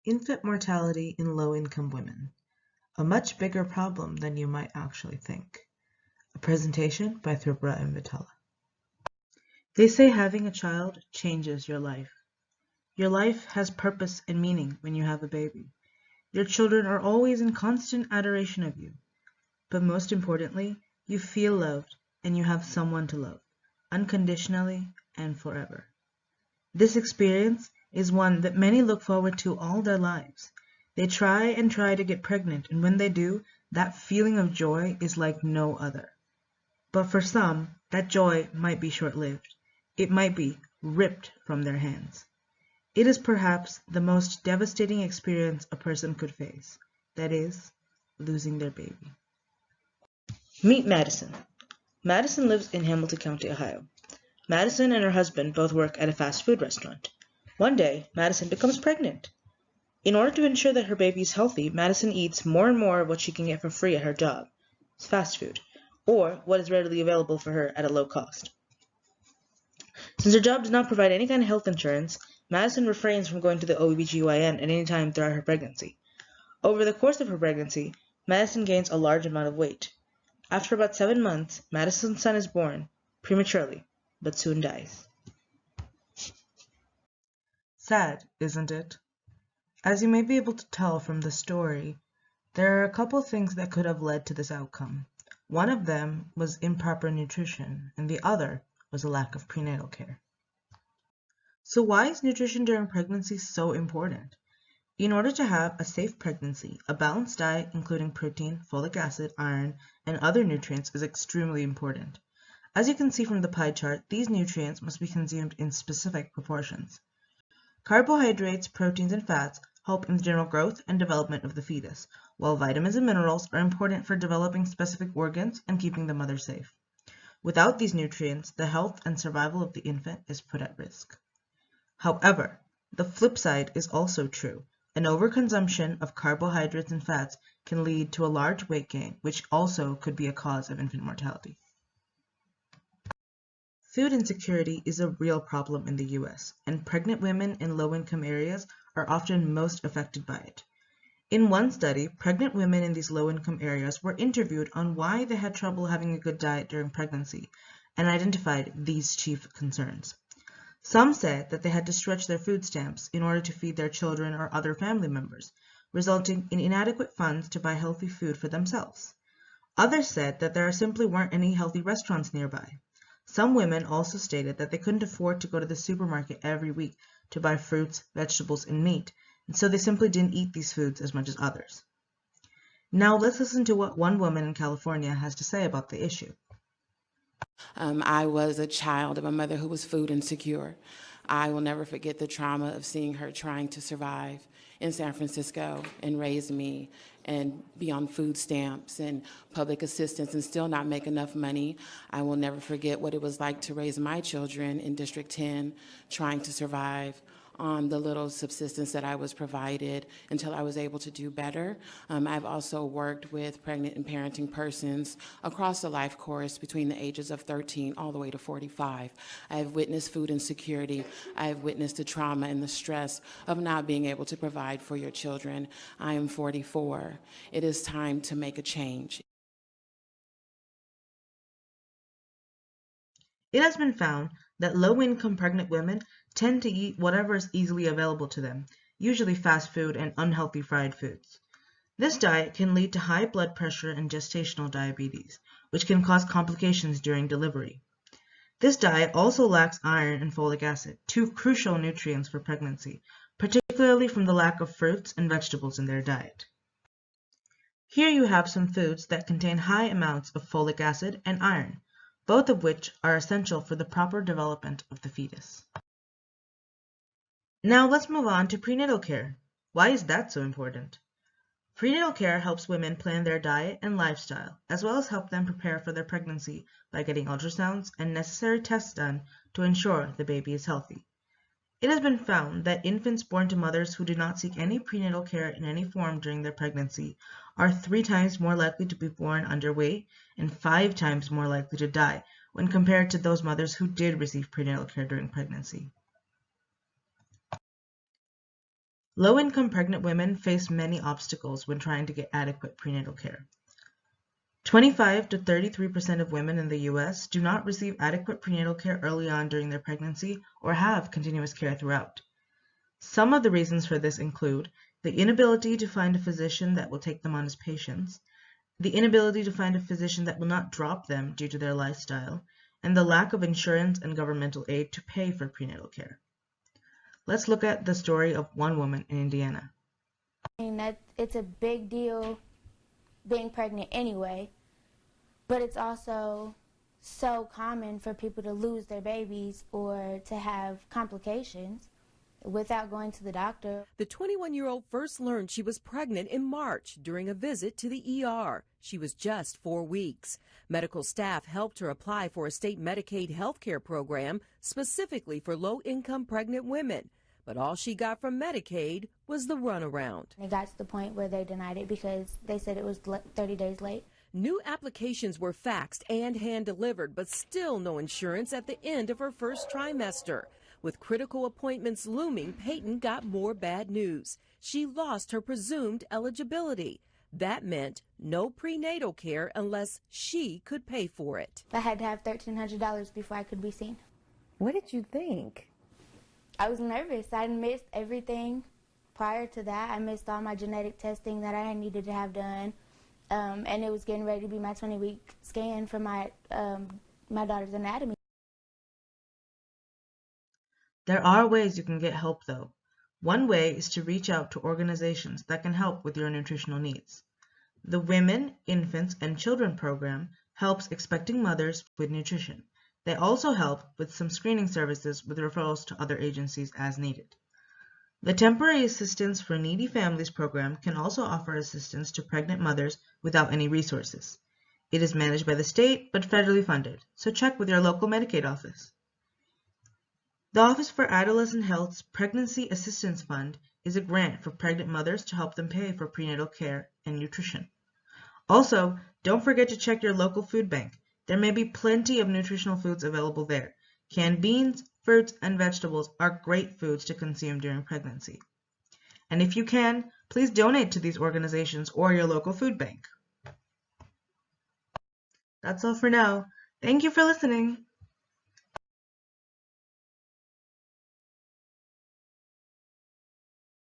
Infant mortality in low-income women, a much bigger problem than you might actually think. A presentation by Thribra and Vitala. They say having a child changes your life. Your life has purpose and meaning when you have a baby. Your children are always in constant adoration of you. But most importantly, you feel loved and you have someone to love, unconditionally and forever. This experience is one that many look forward to all their lives. They try and try to get pregnant, and when they do, that feeling of joy is like no other. But for some, that joy might be short-lived. It might be ripped from their hands. It is perhaps the most devastating experience a person could face. That is, losing their baby. Meet Madison. Madison lives in Hamilton County, Ohio. Madison and her husband both work at a fast food restaurant. One day, Madison becomes pregnant. In order to ensure that her baby is healthy, Madison eats more and more of what she can get for free at her job. It's fast food, or what is readily available for her at a low cost. Since her job does not provide any kind of health insurance, Madison refrains from going to the OBGYN at any time throughout her pregnancy. Over the course of her pregnancy, Madison gains a large amount of weight. After about 7 months, Madison's son is born, prematurely, but soon dies. Sad, isn't it? As you may be able to tell from the story, there are a couple things that could have led to this outcome. One of them was improper nutrition, and the other was a lack of prenatal care. So why is nutrition during pregnancy so important? In order to have a safe pregnancy, a balanced diet including protein, folic acid, iron, and other nutrients is extremely important. As you can see from the pie chart, these nutrients must be consumed in specific proportions. Carbohydrates, proteins, and fats help in the general growth and development of the fetus, while vitamins and minerals are important for developing specific organs and keeping the mother safe. Without these nutrients, the health and survival of the infant is put at risk. However, the flip side is also true. An overconsumption of carbohydrates and fats can lead to a large weight gain, which also could be a cause of infant mortality. Food insecurity is a real problem in the US, and pregnant women in low-income areas are often most affected by it. In one study, pregnant women in these low-income areas were interviewed on why they had trouble having a good diet during pregnancy and identified these chief concerns. Some said that they had to stretch their food stamps in order to feed their children or other family members, resulting in inadequate funds to buy healthy food for themselves. Others said that there simply weren't any healthy restaurants nearby. Some women also stated that they couldn't afford to go to the supermarket every week to buy fruits, vegetables, and meat, and so they simply didn't eat these foods as much as others. Now let's listen to what one woman in California has to say about the issue. I was a child of a mother who was food insecure. I will never forget the trauma of seeing her trying to survive in San Francisco and raise me and be on food stamps and public assistance and still not make enough money. I will never forget what it was like to raise my children in District 10, trying to survive on the little subsistence that I was provided until I was able to do better. I've also worked with pregnant and parenting persons across the life course between the ages of 13 all the way to 45. I've witnessed food insecurity. I've witnessed the trauma and the stress of not being able to provide for your children. I am 44. It is time to make a change. It has been found that low-income pregnant women tend to eat whatever is easily available to them, usually fast food and unhealthy fried foods. This diet can lead to high blood pressure and gestational diabetes, which can cause complications during delivery. This diet also lacks iron and folic acid, two crucial nutrients for pregnancy, particularly from the lack of fruits and vegetables in their diet. Here you have some foods that contain high amounts of folic acid and iron, both of which are essential for the proper development of the fetus. Now let's move on to prenatal care. Why is that so important? Prenatal care helps women plan their diet and lifestyle, as well as help them prepare for their pregnancy by getting ultrasounds and necessary tests done to ensure the baby is healthy. It has been found that infants born to mothers who do not seek any prenatal care in any form during their pregnancy are 3 times more likely to be born underweight and 5 times more likely to die when compared to those mothers who did receive prenatal care during pregnancy. Low-income pregnant women face many obstacles when trying to get adequate prenatal care. 25 to 33% of women in the US do not receive adequate prenatal care early on during their pregnancy or have continuous care throughout. Some of the reasons for this include the inability to find a physician that will take them on as patients, the inability to find a physician that will not drop them due to their lifestyle, and the lack of insurance and governmental aid to pay for prenatal care. Let's look at the story of one woman in Indiana. I mean, that it's a big deal being pregnant anyway, but it's also so common for people to lose their babies or to have complications without going to the doctor. The 21-year-old first learned she was pregnant in March during a visit to the ER. She was just 4 weeks. Medical staff helped her apply for a state Medicaid health care program specifically for low-income pregnant women. But all she got from Medicaid was the runaround. It got to the point where they denied it because they said it was 30 days late. New applications were faxed and hand-delivered, but still no insurance at the end of her first trimester. With critical appointments looming, Peyton got more bad news. She lost her presumed eligibility. That meant no prenatal care unless she could pay for it. I had to have $1,300 before I could be seen. What did you think? I was nervous. I missed everything prior to that. I missed all my genetic testing that I needed to have done. And it was getting ready to be my 20-week scan for my daughter's anatomy. There are ways you can get help though. One way is to reach out to organizations that can help with your nutritional needs. The Women, Infants, and Children program helps expecting mothers with nutrition. They also help with some screening services with referrals to other agencies as needed. The Temporary Assistance for Needy Families program can also offer assistance to pregnant mothers without any resources. It is managed by the state but federally funded, so check with your local Medicaid office. The Office for Adolescent Health's Pregnancy Assistance Fund is a grant for pregnant mothers to help them pay for prenatal care and nutrition. Also, don't forget to check your local food bank. There may be plenty of nutritional foods available there. Canned beans, fruits, and vegetables are great foods to consume during pregnancy. And if you can, please donate to these organizations or your local food bank. That's all for now. Thank you for listening.